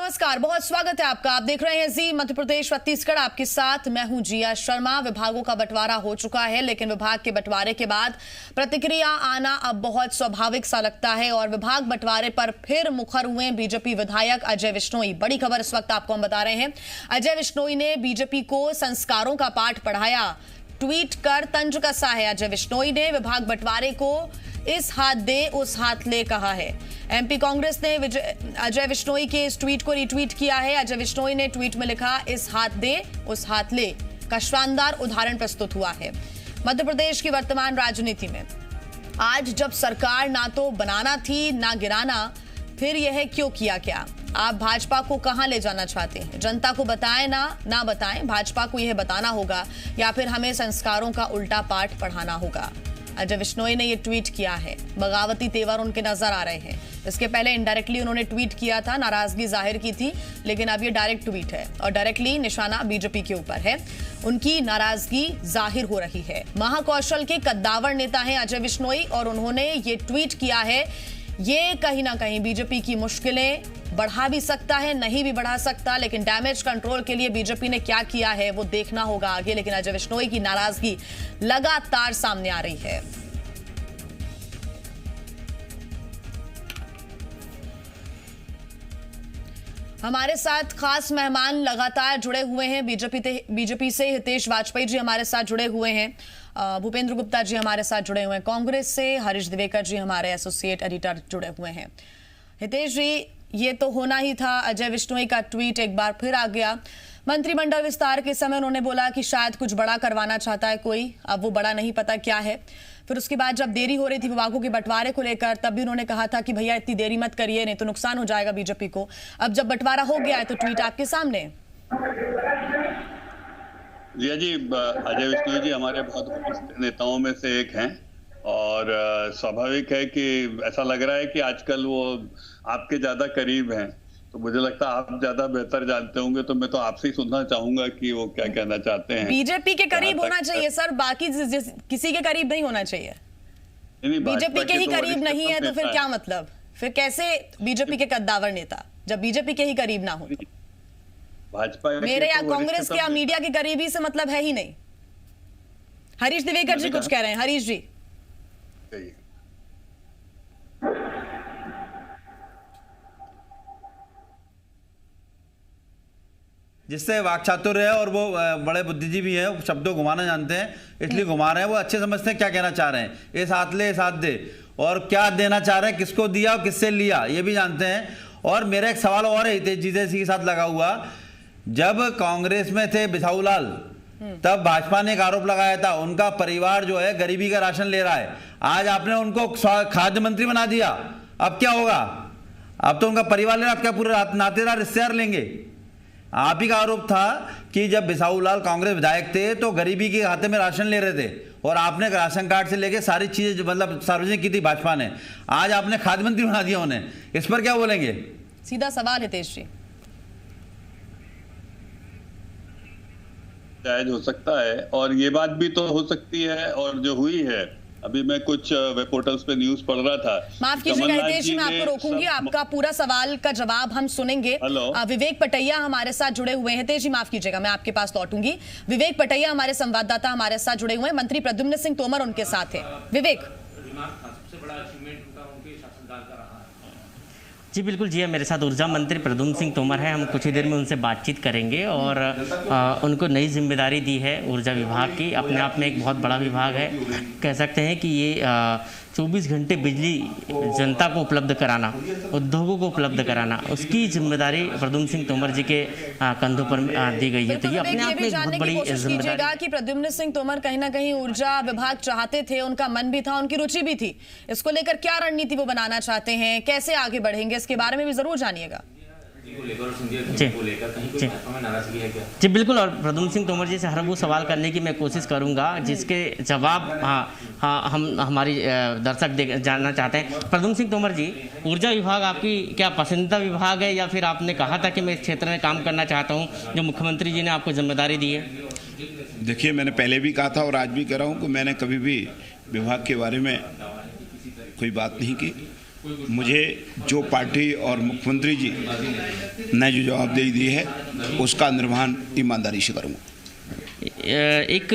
नमस्कार, बहुत स्वागत है आपका। आप देख रहे हैं जी मध्य प्रदेश छत्तीसगढ़। आपके साथ मैं हूं जिया शर्मा। विभागों का बंटवारा हो चुका है, लेकिन विभाग के बंटवारे के बाद प्रतिक्रिया आना अब बहुत स्वाभाविक सा लगता है और विभाग बंटवारे पर फिर मुखर हुए बीजेपी विधायक अजय विश्नोई। बड़ी खबर इस वक्त आपको हम बता रहे हैं। अजय विश्नोई ने बीजेपी को संस्कारों का पाठ पढ़ाया। ट्वीट कर तंज कसा है अजय विश्नोई ने। विभाग बंटवारे को इस हाथ दे उस हाथ ले कहा है। एमपी कांग्रेस ने अजय विश्नोई के इस ट्वीट को रिट्वीट किया है। अजय विश्नोई ने ट्वीट में लिखा, इस हाथ दे उस हाथ ले का शानदार उदाहरण प्रस्तुत हुआ है मध्य प्रदेश की वर्तमान राजनीति में। आज जब सरकार ना तो बनाना थी ना गिराना, फिर यह क्यों किया क्या? आप भाजपा को कहां ले जाना चाहते हैं? जनता को बताएं ना बताएं, भाजपा को यह बताना होगा या फिर हमें संस्कारों का उल्टा पाठ पढ़ाना होगा। अजय विश्नोई ने यह ट्वीट किया है। बगावती तेवर उनके नजर आ रहे हैं। इसके पहले इनडायरेक्टली उन्होंने ट्वीट किया था, नाराजगी जाहिर की थी, लेकिन अब ये डायरेक्ट ट्वीट है और डायरेक्टली निशाना बीजेपी के ऊपर है। उनकी नाराजगी जाहिर हो रही है। महाकौशल के कद्दावर नेता हैं अजय विश्नोई और उन्होंने ये ट्वीट किया है। ये कहीं ना कहीं बीजेपी की मुश्किलें बढ़ा भी सकता है, नहीं भी बढ़ा सकता, लेकिन डैमेज कंट्रोल के लिए बीजेपी ने क्या किया है वो देखना होगा आगे। लेकिन अजय विश्नोई की नाराजगी लगातार सामने आ रही है। हमारे साथ खास मेहमान लगातार जुड़े हुए हैं बीजेपी से। हितेश वाजपेयी जी हमारे साथ जुड़े हुए हैं, भूपेंद्र गुप्ता जी हमारे साथ जुड़े हुए हैं कांग्रेस से, हरीश द्विवेकर जी हमारे एसोसिएट एडिटर जुड़े हुए हैं। हितेश जी, ये तो होना ही था। अजय विश्नोई का ट्वीट एक बार फिर आ गया। मंत्रिमंडल विस्तार के समय उन्होंने बोला कि शायद कुछ बड़ा करवाना चाहता है कोई, अब वो बड़ा नहीं पता क्या है। फिर उसके बाद जब देरी हो रही थी विभागों के बंटवारे को लेकर, तब भी उन्होंने कहा था कि भैया इतनी देरी मत करिए, नहीं तो नुकसान हो जाएगा बीजेपी को। अब जब बंटवारा हो गया है तो ट्वीट आपके सामने। जी, अजय विश्नोई जी हमारे बहुत वरिष्ठ नेताओं में से एक हैं और स्वाभाविक है कि ऐसा लग रहा है कि आजकल वो आपके ज्यादा करीब हैं, तो मुझे लगता है आप ज्यादा बेहतर जानते होंगे, तो मैं तो आपसे ही सुनना चाहूंगा कि वो क्या कहना चाहते हैं। बीजेपी के करीब होना चाहिए सर, बाकी किसी के करीब नहीं होना चाहिए। बीजेपी के ही करीब नहीं है तो फिर क्या मतलब? फिर कैसे बीजेपी के कद्दावर नेता जब बीजेपी के ही करीब ना हो? भाजपा मेरे या कांग्रेस के या मीडिया के करीबी से मतलब है ही नहीं। हरीश द्विवेकर जी कुछ कह रहे हैं। हरीश जी, जिससे वाक्चातुर्य है और वो बड़े बुद्धिजीवी है, शब्दों घुमाना जानते हैं, इसलिए घुमा रहे हैं। वो अच्छे समझते हैं क्या कहना चाह रहे हैं। इस हाथ ले इस हाथ दे, और क्या देना चाह रहे हैं, किसको दिया और किससे लिया, ये भी जानते हैं। और मेरा एक सवाल और है हितेश जी के साथ लगा हुआ, जब कांग्रेस में थे बिसाहूलाल, तब भाजपा ने एक आरोप लगाया था उनका परिवार जो है गरीबी का राशन ले रहा है। आज आपने उनको खाद्य मंत्री बना दिया, अब क्या होगा? अब तो उनका परिवार ले रहा, अब क्या पूरे नातेदार रिश्तेदार लेंगे? आप ही का आरोप था कि जब बिसाहूलाल कांग्रेस विधायक थे तो गरीबी के खाते में राशन ले रहे थे और आपने राशन कार्ड से लेके सारी चीजें मतलब सार्वजनिक की थी भाजपा ने। आज आपने खाद्य मंत्री बना दिया उन्हें, इस पर क्या बोलेंगे? सीधा सवाल हितेश जी। शायद हो सकता है और ये बात भी तो हो सकती है, और जो हुई है अभी मैं कुछ वेब पोर्टल्स पे न्यूज पढ़ रहा था। माफ कीजिएगा हितेश जी, मैं आपको रोकूंगी, आपका पूरा सवाल का जवाब हम सुनेंगे। विवेक पटैया हमारे साथ जुड़े हुए हैं। हितेश जी माफ कीजिएगा, मैं आपके पास लौटूंगी। विवेक पटैया हमारे संवाददाता हमारे साथ जुड़े हुए हैं, मंत्री प्रद्युम्न सिंह तोमर उनके साथ है। विवेक, सबसे बड़ा अचीवमेंट उनके शासनकाल का रहा है। जी बिल्कुल जी, मेरे साथ ऊर्जा मंत्री प्रद्युम्न सिंह तोमर है। हम कुछ ही देर में उनसे बातचीत करेंगे और उनको नई जिम्मेदारी दी है ऊर्जा विभाग की। अपने आप में एक बहुत बड़ा विभाग है, कह सकते हैं कि ये 24 घंटे बिजली जनता को उपलब्ध कराना, उद्योगों को उपलब्ध कराना, उसकी जिम्मेदारी प्रद्युम्न सिंह तोमर जी के कंधों पर दी गई है। तो ये अपने आप में एक बहुत बड़ी जिम्मेदारी कि प्रद्युम्न सिंह तोमर कहीं ना कहीं ऊर्जा विभाग चाहते थे, उनका मन भी था, उनकी रुचि भी थी। इसको लेकर क्या रणनीति वो बनाना चाहते हैं, कैसे आगे बढ़ेंगे, इसके बारे में भी जरूर जानिएगा। जी बिल्कुल, और प्रद्युम्न सिंह तोमर जी से हर वो सवाल करने की मैं कोशिश करूंगा जिसके जवाब हम हमारी दर्शक जानना चाहते हैं। प्रद्युम्न सिंह तोमर जी, ऊर्जा विभाग आपकी क्या पसंदीदा विभाग है या फिर आपने कहा था कि मैं इस क्षेत्र में काम करना चाहता हूं, जो मुख्यमंत्री जी ने आपको जिम्मेदारी दी है? देखिए, मैंने पहले भी कहा था और आज भी कह रहा हूँ कि मैंने कभी भी विभाग के बारे में कोई बात नहीं की। मुझे जो पार्टी और मुख्यमंत्री जी ने जो जवाबदेही दी है उसका निर्वहन ईमानदारी से करूँगा। एक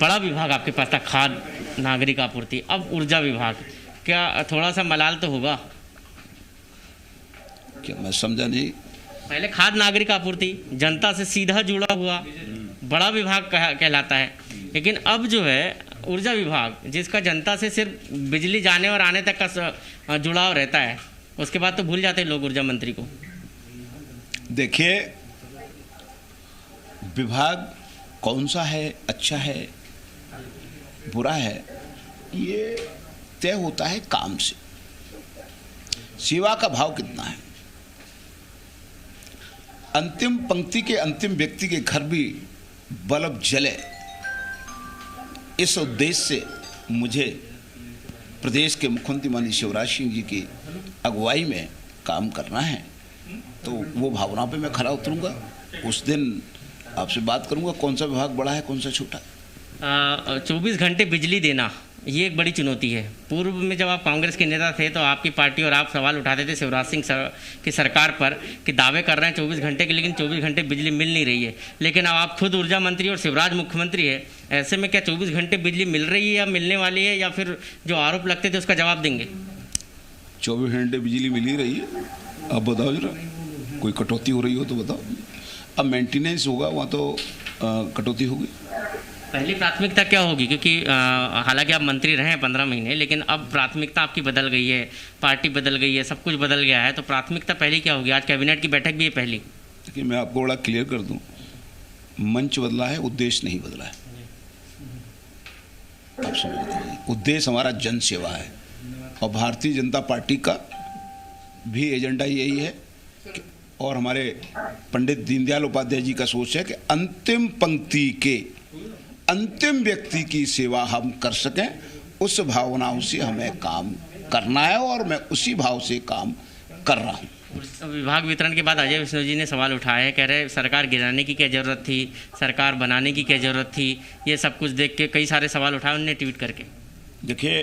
बड़ा विभाग आपके पास था, खाद्य नागरिक आपूर्ति, अब ऊर्जा विभाग, क्या थोड़ा सा मलाल तो होगा? क्या मैं समझा नहीं? पहले खाद्य नागरिक आपूर्ति जनता से सीधा जुड़ा हुआ बड़ा विभाग कहलाता है, लेकिन अब जो है ऊर्जा विभाग जिसका जनता से सिर्फ बिजली जाने और आने तक का जुड़ाव रहता है, उसके बाद तो भूल जाते हैं लोग ऊर्जा मंत्री को। देखिए, विभाग कौन सा है, अच्छा है बुरा है, ये तय होता है काम से। सेवा का भाव कितना है, अंतिम पंक्ति के अंतिम व्यक्ति के घर भी बल्ब जले, इस उद्देश्य से मुझे प्रदेश के मुख्यमंत्री माननीय शिवराज सिंह जी की अगुवाई में काम करना है, तो वो भावना पे मैं खरा उतरूंगा। उस दिन आपसे बात करूंगा कौन सा विभाग बड़ा है कौन सा छोटा। 24 घंटे बिजली देना ये एक बड़ी चुनौती है। पूर्व में जब आप कांग्रेस के नेता थे तो आपकी पार्टी और आप सवाल उठाते थे शिवराज सिंह की सरकार पर कि दावे कर रहे हैं 24 घंटे के, लेकिन 24 घंटे बिजली मिल नहीं रही है। लेकिन अब आप खुद ऊर्जा मंत्री और शिवराज मुख्यमंत्री है, ऐसे में क्या 24 घंटे बिजली मिल रही है या मिलने वाली है, या फिर जो आरोप लगते थे उसका जवाब देंगे? 24 घंटे बिजली मिल ही रही है। अब बताओ जरा, कोई कटौती हो रही हो तो बताओ। अब मेंटेनेंस होगा वहाँ तो कटौती होगी। पहली प्राथमिकता क्या होगी? क्योंकि हालांकि आप मंत्री रहे हैं 15 महीने, लेकिन अब प्राथमिकता आपकी बदल गई है, पार्टी बदल गई है, सब कुछ बदल गया है, तो प्राथमिकता पहली क्या होगी? आज कैबिनेट की बैठक भी है पहली। देखिए, मैं आपको बड़ा क्लियर कर दूं, मंच बदला है, उद्देश्य नहीं बदला है। आप समझ लीजिए, उद्देश्य हमारा जन सेवा है और भारतीय जनता पार्टी का भी एजेंडा यही है और हमारे पंडित दीनदयाल उपाध्याय जी का सोच है कि अंतिम पंक्ति के अंतिम व्यक्ति की सेवा हम कर सकें, उस भावनाओं से हमें काम करना है और मैं उसी भाव से काम कर रहा हूँ। विभाग वितरण के बाद अजय विष्णु जी ने सवाल उठाया है, कह रहे सरकार गिराने की क्या ज़रूरत थी, सरकार बनाने की क्या ज़रूरत थी, ये सब कुछ देख के कई सारे सवाल उठाए उन्होंने ट्वीट करके। देखिए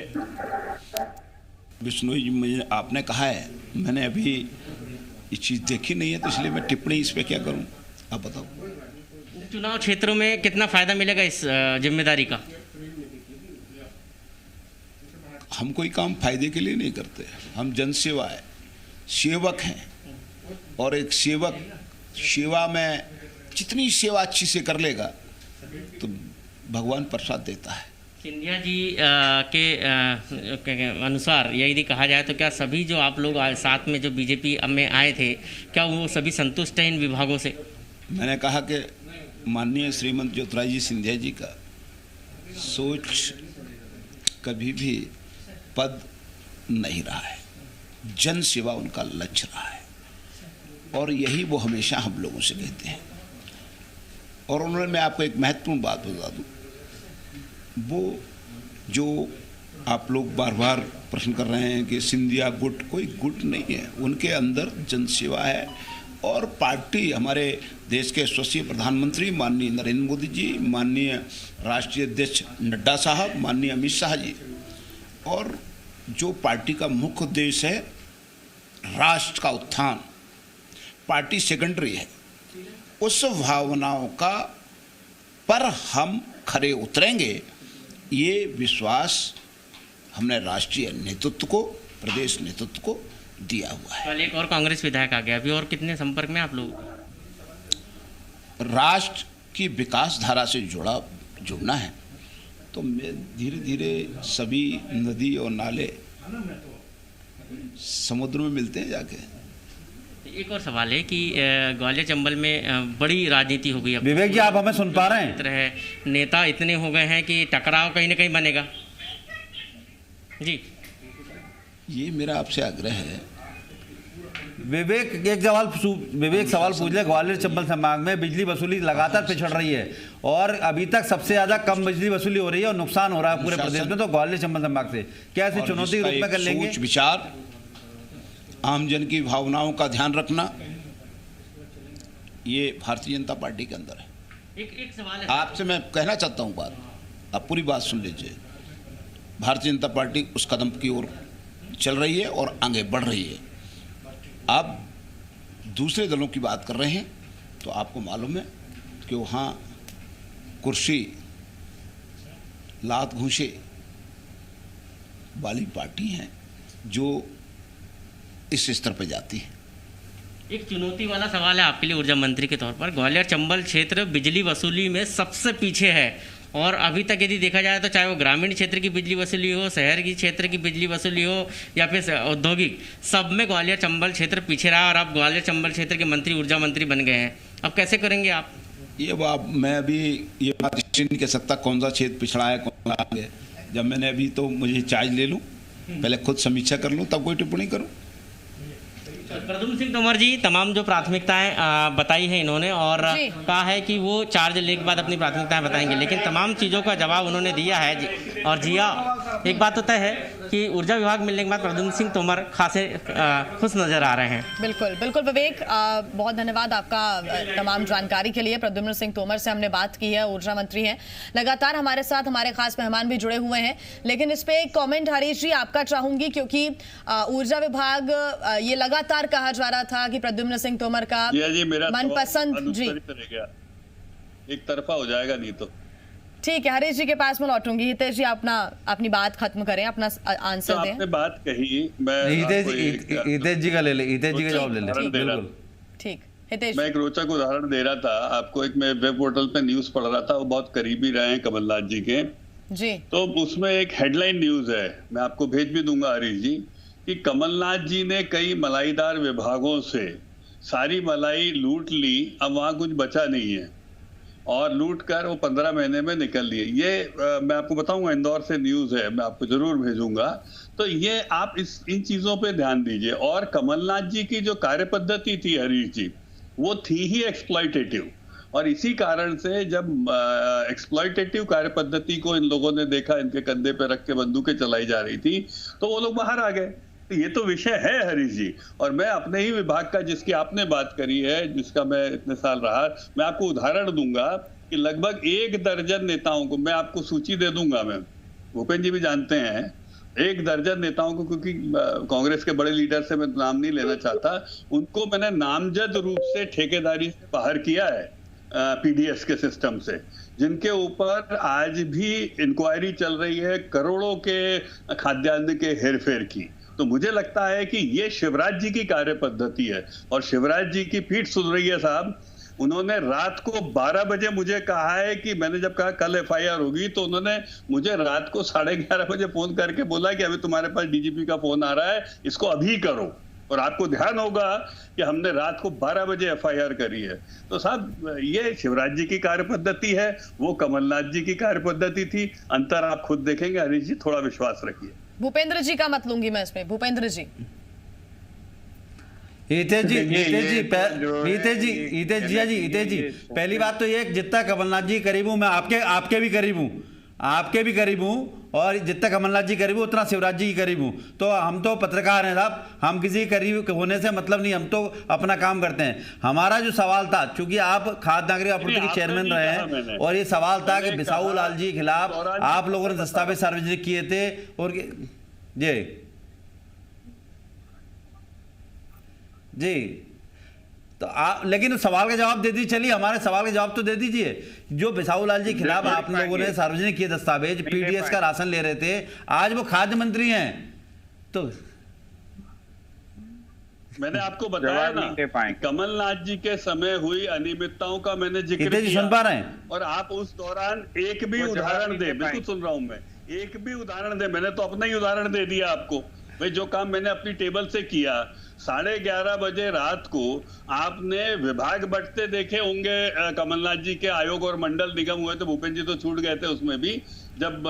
विष्णु जी, मुझे आपने कहा है, मैंने अभी ये चीज़ देखी नहीं है तो इसलिए मैं टिप्पणी इस पर क्या करूँ, आप बताओ। चुनाव क्षेत्रों में कितना फायदा मिलेगा इस जिम्मेदारी का? हम कोई काम फायदे के लिए नहीं करते, हम जनसेवा है, सेवक हैं और एक सेवक सेवा में जितनी सेवा अच्छी से कर लेगा तो भगवान प्रसाद देता है। सिंधिया जी के अनुसार यदि कहा जाए तो क्या सभी जो आप लोग साथ में जो बीजेपी में आए थे, क्या वो सभी संतुष्ट हैं इन विभागों से? मैंने कहा कि माननीय श्रीमंत ज्योतिरादित्य सिंधिया जी का सोच कभी भी पद नहीं रहा है, जन सेवा उनका लक्ष्य रहा है और यही वो हमेशा हम लोगों से कहते हैं। और उन्होंने, मैं आपको एक महत्वपूर्ण बात बता दूं, वो जो आप लोग बार बार प्रश्न कर रहे हैं कि सिंधिया गुट, कोई गुट नहीं है, उनके अंदर जनसेवा है और पार्टी, हमारे देश के यशस्वी प्रधानमंत्री माननीय नरेंद्र मोदी जी, माननीय राष्ट्रीय अध्यक्ष नड्डा साहब, माननीय अमित शाह जी, और जो पार्टी का मुख्य उद्देश्य है राष्ट्र का उत्थान, पार्टी सेकेंडरी है, उस भावनाओं का पर हम खरे उतरेंगे, ये विश्वास हमने राष्ट्रीय नेतृत्व को, प्रदेश नेतृत्व को दिया हुआ है। कल एक और कांग्रेस विधायक आ गया, अभी और कितने संपर्क में आप लोग? राष्ट्र की विकास धारा से जुड़ना है तो धीरे धीरे सभी नदी और नाले समुद्र में मिलते हैं जाके। एक और सवाल है कि ग्वालियर चंबल में बड़ी राजनीति हो गई। विवेक जी, आप हमें सुन पा रहे हैं? नेता इतने हो गए हैं कि टकराव कहीं ना कहीं बनेगा। जी, ये मेरा आपसे आग्रह है। विवेक सवाल पूछ ले। ग्वालियर चंबल संभाग में बिजली वसूली लगातार पिछड़ रही है और अभी तक सबसे ज्यादा कम बिजली वसूली हो रही है और नुकसान हो रहा है पूरे प्रदेश में, तो ग्वालियर चंबल संभाग से क्या ऐसी चुनौती के रूप में कर लेंगे? सोच विचार, आमजन की भावनाओं का ध्यान रखना, ये भारतीय जनता पार्टी के अंदर है। एक सवाल है आपसे, मैं कहना चाहता हूँ बात, आप पूरी बात सुन लीजिए। भारतीय जनता पार्टी उस कदम की ओर चल रही है और आगे बढ़ रही है। आप दूसरे दलों की बात कर रहे हैं तो आपको मालूम है कि वहाँ कुर्सी लात घूंसे वाली पार्टी हैं जो इस स्तर पर जाती है। एक चुनौती वाला सवाल है आपके लिए ऊर्जा मंत्री के तौर पर, ग्वालियर चंबल क्षेत्र बिजली वसूली में सबसे पीछे है और अभी तक यदि देखा जाए तो चाहे वो ग्रामीण क्षेत्र की बिजली वसूली हो, शहर की क्षेत्र की बिजली वसूली हो या फिर औद्योगिक, सब में ग्वालियर चंबल क्षेत्र पीछे रहा और आप ग्वालियर चंबल क्षेत्र के मंत्री, ऊर्जा मंत्री बन गए हैं। अब कैसे करेंगे आप? ये बात मैं अभी ये बात इसलिए नहीं कह सकता कौन सा क्षेत्र पिछड़ा है कौन सा आगे। जब मैंने अभी तो मुझे चार्ज ले लूँ, पहले खुद समीक्षा कर लूँ तब कोई टिप्पणी करूँ। प्रद्युम्न सिंह तोमर जी, तमाम जो प्राथमिकताएं बताई हैं इन्होंने और कहा है कि वो चार्ज लेने के बाद अपनी प्राथमिकताएं बताएंगे, लेकिन तमाम चीज़ों का जवाब उन्होंने दिया है। और जिया, एक बात तो तय है कि ऊर्जा विभाग मिलने के बाद प्रद्युम्न सिंह तोमर खासे खुश नजर आ रहे हैं। बिल्कुल बिल्कुल विवेक, बहुत धन्यवाद आपका तमाम जानकारी के लिए। प्रद्युम्न सिंह तोमर से हमने बात की है, ऊर्जा मंत्री हैं, लगातार हमारे साथ हमारे खास मेहमान भी जुड़े हुए हैं। लेकिन इस पे एक कमेंट हरीश जी आपका चाहूंगी, क्योंकि ऊर्जा विभाग ये लगातार कहा जा रहा था कि प्रद्युम्न सिंह तोमर का मनपसंद जी एक तरफा हो जाएगा, नहीं तो ठीक है। हरीश जी के पास मैं लौटूंगी। हितेश जी अपनी बात खत्म करें, अपना आंसर दें। आपने बात कही, मैं हितेश जी का ले ले, हितेश जी का जवाब ले ले। बिल्कुल ठीक, हितेश, मैं एक रोचक उदाहरण दे रहा था आपको। एक मैं वेब पोर्टल पे न्यूज पढ़ रहा था, वो बहुत करीबी रहे हैं कमलनाथ जी के जी। तो उसमें एक हेडलाइन न्यूज है, मैं आपको भेज भी दूंगा हरीश जी, कि कमलनाथ जी ने कई मलाईदार विभागों से सारी मलाई लूट ली, अब वहां कुछ बचा नहीं है और लूट कर वो 15 महीने में निकल लिए। ये मैं आपको बताऊंगा, इंदौर से न्यूज है, मैं आपको जरूर भेजूंगा। तो ये आप इन चीजों पे ध्यान दीजिए। और कमलनाथ जी की जो कार्यपद्धति थी हरीश जी, वो थी ही एक्सप्लॉयटेटिव, और इसी कारण से जब एक्सप्लॉयटेटिव कार्यपद्धति को इन लोगों ने देखा, इनके कंधे पे रख के बंदूकें चलाई जा रही थी, तो वो लोग बाहर आ गए। तो ये तो विषय है हरीश जी। और मैं अपने ही विभाग का, जिसकी आपने बात करी है, जिसका मैं इतने साल रहा, मैं आपको उदाहरण दूंगा कि लगभग 1 दर्जन नेताओं को, मैं आपको सूची दे दूंगा, मैं भूपेंद्र जी भी जानते हैं, 1 दर्जन नेताओं को, क्योंकि कांग्रेस के बड़े लीडर से मैं नाम नहीं लेना चाहता, उनको मैंने नामजद रूप से ठेकेदारी से बाहर किया है पीडीएस के सिस्टम से, जिनके ऊपर आज भी इंक्वायरी चल रही है करोड़ों के खाद्यान्न के हेरफेर की। तो मुझे लगता है कि ये शिवराज जी की कार्यपद्धति है और शिवराज जी की पीठ सुन रही है साहब। उन्होंने रात को 12 बजे मुझे कहा है कि मैंने जब कहा कल एफआईआर होगी, तो उन्होंने मुझे रात को 11:30 बजे फोन करके बोला कि अभी तुम्हारे पास डीजीपी का फोन आ रहा है, इसको अभी करो। और आपको ध्यान होगा कि हमने रात को 12 बजे एफआईआर करी है। तो साहब ये शिवराज जी की कार्यपद्धति है, वो कमलनाथ जी की कार्यपद्धति थी। अंतर आप खुद देखेंगे हरीश जी, थोड़ा विश्वास रखिए। भूपेंद्र जी का मत लूंगी मैं इसमें। भूपेंद्र जी, हितेश जी, पहली बात तो ये, जितना कमलनाथ जी करीब हूं मैं, आपके भी करीब हूं, और जितना कमलनाथ जी करीब हूं उतना शिवराज जी करीब हूं। तो हम तो पत्रकार हैं साहब, हम किसी करीब होने से मतलब नहीं, हम तो अपना काम करते हैं। हमारा जो सवाल था, चूंकि आप खाद्य नागरिक आपूर्ति के चेयरमैन रहे हैं, और ये सवाल था कि बिसाऊ लाल जी के खिलाफ आप लोगों ने दस्तावेज सार्वजनिक किए थे, और जी तो आप, लेकिन सवाल का जवाब दे दीजिए। चलिए हमारे सवाल का जवाब तो दे दीजिए। जो बिसाऊ लाल जी के खिलाफ आप लोगों ने सार्वजनिक किए दस्तावेज, पीडीएस का राशन ले रहे थे, आज वो खाद्य मंत्री हैं। तो मैंने आपको बताया ना, कमलनाथ जी के समय हुई अनियमितताओं का मैंने जिक्र किया, सुन पा रहे हैं, और आप उस दौरान एक भी उदाहरण दे, बिल्कुल सुन रहा हूं मैं, एक भी उदाहरण दे, मैंने तो अपना ही उदाहरण दे दिया आपको। भाई जो काम मैंने अपनी टेबल से किया, 11:30 बजे रात को आपने विभाग बंटते देखे होंगे कमलनाथ जी के आयोग और मंडल निगम हुए थे, भूपेंद्र जी तो छूट गए थे उसमें भी, जब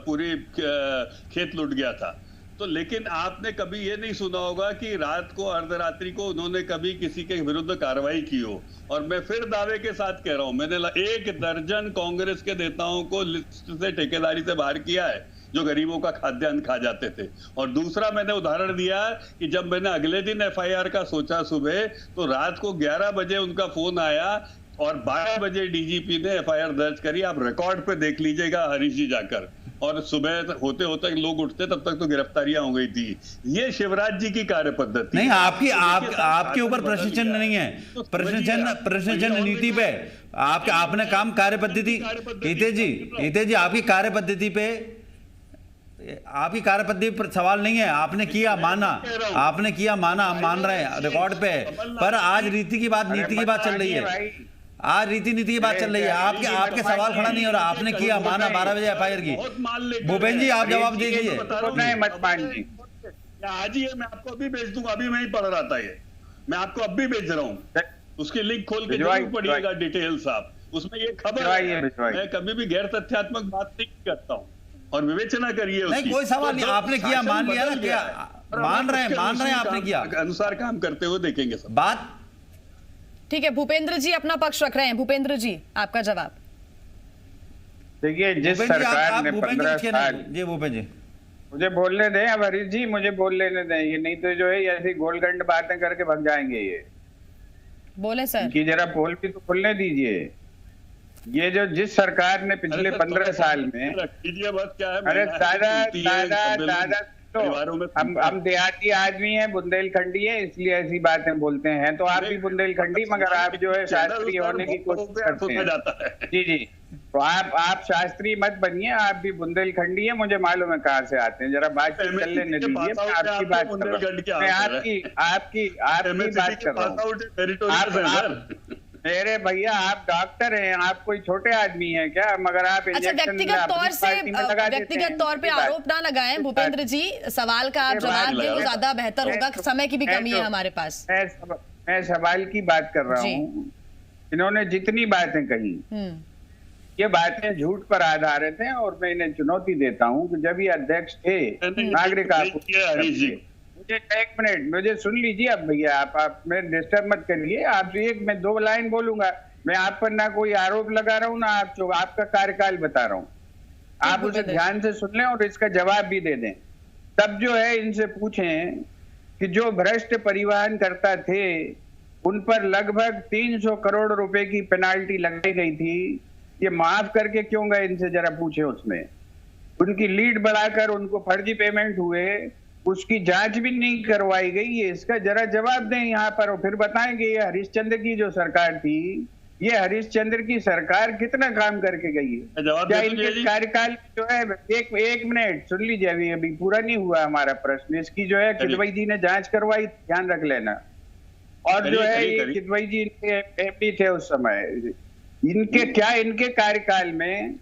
पूरी खेत लुट गया था। तो लेकिन आपने कभी ये नहीं सुना होगा कि रात को, अर्धरात्रि को उन्होंने कभी किसी के विरुद्ध कार्रवाई की हो। और मैं फिर दावे के साथ कह रहा हूं, मैंने 1 दर्जन कांग्रेस के नेताओं को लिस्ट से, ठेकेदारी से बाहर किया है, जो गरीबों का खाद्यान्न खा जाते थे। और दूसरा मैंने उदाहरण दिया कि जब मैंने अगले दिन एफआईआर का सोचा सुबह, तो रात को 11 बजे उनका फोन आया और 12 बजे डीजीपी ने एफआईआर दर्ज करी। आप रिकॉर्ड पे देख लीजिएगा हरीश जी जाकर। और सुबह होते होते लोग उठते तब तक तो गिरफ्तारियां हो गई थी। ये शिवराज जी की कार्य पद्धति नहीं, आपके ऊपर प्रश्न चिन्ह नहीं है, प्रश्न चिन्ह नीति पे आपने काम कार्य पद्धति। हितेश जी आपकी कार्य पद्धति पे पर सवाल नहीं है। आपने किया माना, हम मान रहे हैं, रिकॉर्ड पे है। पर आज नीति की बात चल रही है, आज नीति की बात चल रही है। आपके सवाल खड़ा नहीं हो रहा। आपने किया माना 12 बजे FIR की। भूपेंद्र जी आप जवाब दीजिए। आज ही मैं आपको अभी भेज दूंगा, अभी मैं ही पढ़ रहा था, ये मैं आपको अभी भेज रहा हूँ। उसकी लिंक खोल के जरूर पढ़िएगा डिटेल्स आप, उसमें ये खबर है। मैं कभी भी गैर तथ्यात्मक बात नहीं करता हूँ और विवेचना करिए। नहीं कोई सवाल नहीं, आपने किया मान लिया ना, क्या मान रहे हैं आपने किया अनुसार काम करते हुए देखेंगे सब बात। ठीक है, भूपेंद्र जी अपना पक्ष रख रहे हैं। भूपेंद्र जी आपका जवाब। देखिए, जिस सरकार ने 15 साल, जी भूपेंद्र जी मुझे बोलने दें, अब हरीश जी मुझे बोल लेने दें, ये नहीं तो जो है ऐसी गोलगंड बातें करके भग जाएंगे। ये बोले सर कि जरा पोल भी तो खुलने दीजिए। ये जो जिस सरकार ने पिछले 15 साल में, अरे दादा तो हम देहाती आदमी हैं, बुंदेलखंडी है, इसलिए ऐसी बातें बोलते हैं। तो आप भी बुंदेलखंडी, मगर आप जो है शास्त्री होने की कोशिश करते हैं। जी तो आप शास्त्री मत बनिए, आप भी बुंदेलखंडी है। मुझे मालूम है कहाँ से आते हैं, जरा बातचीत कर लेने दीजिए। मैं आपकी बात कर रहा हूँ, मैं आपकी बात कर रहा हूँ। मेरे भैया आप डॉक्टर हैं, आप कोई छोटे आदमी हैं क्या? मगर आप व्यक्तिगत तौर पे आरोप ना लगाएं भूपेंद्र जी। सवाल का आप जवाब दें तो ज्यादा बेहतर होगा, समय की भी कमी है हमारे पास। मैं सवाल की बात कर रहा हूँ। इन्होंने जितनी बातें कही, ये बातें झूठ पर आधारित हैं और मैं इन्हें चुनौती देता हूँ कि जब ये अध्यक्ष थे नागरिक एक मिनट मुझे सुन लीजिए। अब भैया आप मैं डिस्टर्ब मत करिए। आप मैं 2 लाइन बोलूंगा। मैं आप पर ना कोई आरोप लगा रहा हूँ, ना आपका कार्यकाल बता रहा हूँ। आप उसे ध्यान से सुन लें और इसका जवाब भी दे दें। तब जो है इनसे पूछें कि जो भ्रष्ट परिवहन करता थे उन पर लगभग 300 करोड़ रुपए की पेनाल्टी लगाई गई थी, ये माफ करके क्यों गए? इनसे जरा पूछे। उसमें उनकी लीड बढ़ाकर उनको फर्जी पेमेंट हुए, उसकी जांच भी नहीं करवाई गई। ये इसका जरा जवाब दें यहाँ पर, और फिर बताएंगे ये हरिश्चंद्र की जो सरकार थी, ये हरिश्चंद्र की सरकार कितना काम करके गई है। क्या इनके कार्यकाल जो है, एक मिनट सुन लीजिए, अभी पूरा नहीं हुआ हमारा प्रश्न। इसकी जो है किदवई जी ने जांच करवाई, ध्यान रख लेना। और जो है ये किदवई जी MP थे उस समय। इनके कार्यकाल में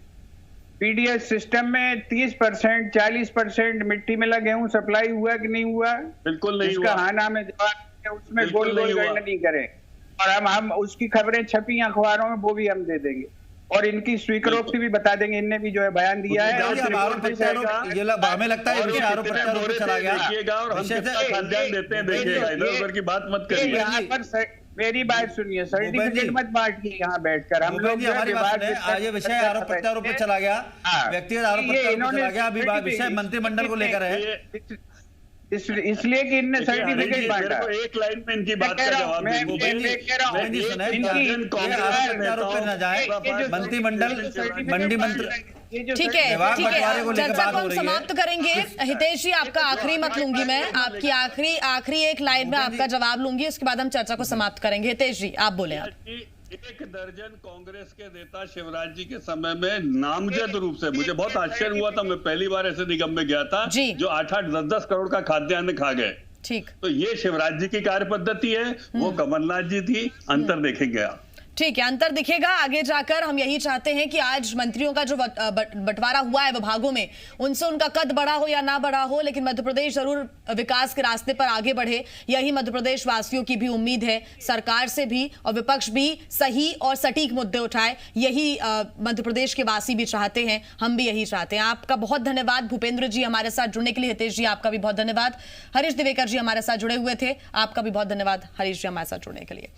PDS सिस्टम में 30% 40% मिट्टी में लगे गेहूं सप्लाई हुआ कि नहीं हुआ? बिल्कुल नहीं हुआ। हाँ ना में जवाब, उसमें गोल गणना नहीं करें। और हम उसकी खबरें छपी अखबारों में, वो भी हम दे देंगे और इनकी स्वीकारोक्ति भी बता देंगे। इनने भी जो है बयान दिया है। हमें लगता है आरोप चला गया। की बात मत करिए। यहाँ पर मेरी बात सुनिए, सर्टिफिकेट मत बांटिए यहाँ बैठकर। हम लोग ये विषय आरोप प्रत्यारोप पे चला गया, व्यक्तिगत आरोप प्रत्यारोप चला गया। अभी विषय मंत्रिमंडल को लेकर है, इसलिए कि इनने सर्टिफिकेट बांटा। एक लाइन में इनकी बात का जवाब मंत्रिमंडल। ठीक है, चर्चा को हम समाप्त करेंगे। हितेश जी आपका आखिरी मत लूंगी मैं, आपकी आखिरी एक लाइन में आपका जवाब लूंगी, उसके बाद हम चर्चा को समाप्त करेंगे। हितेश जी आप बोले। आप 1 दर्जन कांग्रेस के नेता शिवराज जी के समय में नामजद रूप से, मुझे बहुत आश्चर्य हुआ था, मैं पहली बार ऐसे निगम में गया था जो 8-8 10-10 करोड़ का खाद्यान्न खा गए। ठीक, तो ये शिवराज जी की कार्य पद्धति है, वो कमलनाथ जी थी। अंतर देखेंगे आप। ठीक है, अंतर दिखेगा आगे जाकर। हम यही चाहते हैं कि आज मंत्रियों का जो बंटवारा हुआ है विभागों में, उनसे उनका कद बढ़ा हो या ना बढ़ा हो, लेकिन मध्य प्रदेश जरूर विकास के रास्ते पर आगे बढ़े। यही मध्य प्रदेश वासियों की भी उम्मीद है। सरकार से भी और विपक्ष भी सही और सटीक मुद्दे उठाए, यही मध्य प्रदेश के वासी भी चाहते हैं, हम भी यही चाहते हैं। आपका बहुत धन्यवाद भूपेंद्र जी हमारे साथ जुड़ने के लिए। हितेश जी आपका भी बहुत धन्यवाद। हरीश दिवेकर जी हमारे साथ जुड़े हुए थे, आपका भी बहुत धन्यवाद हरीश जी हमारे साथ जुड़ने के लिए।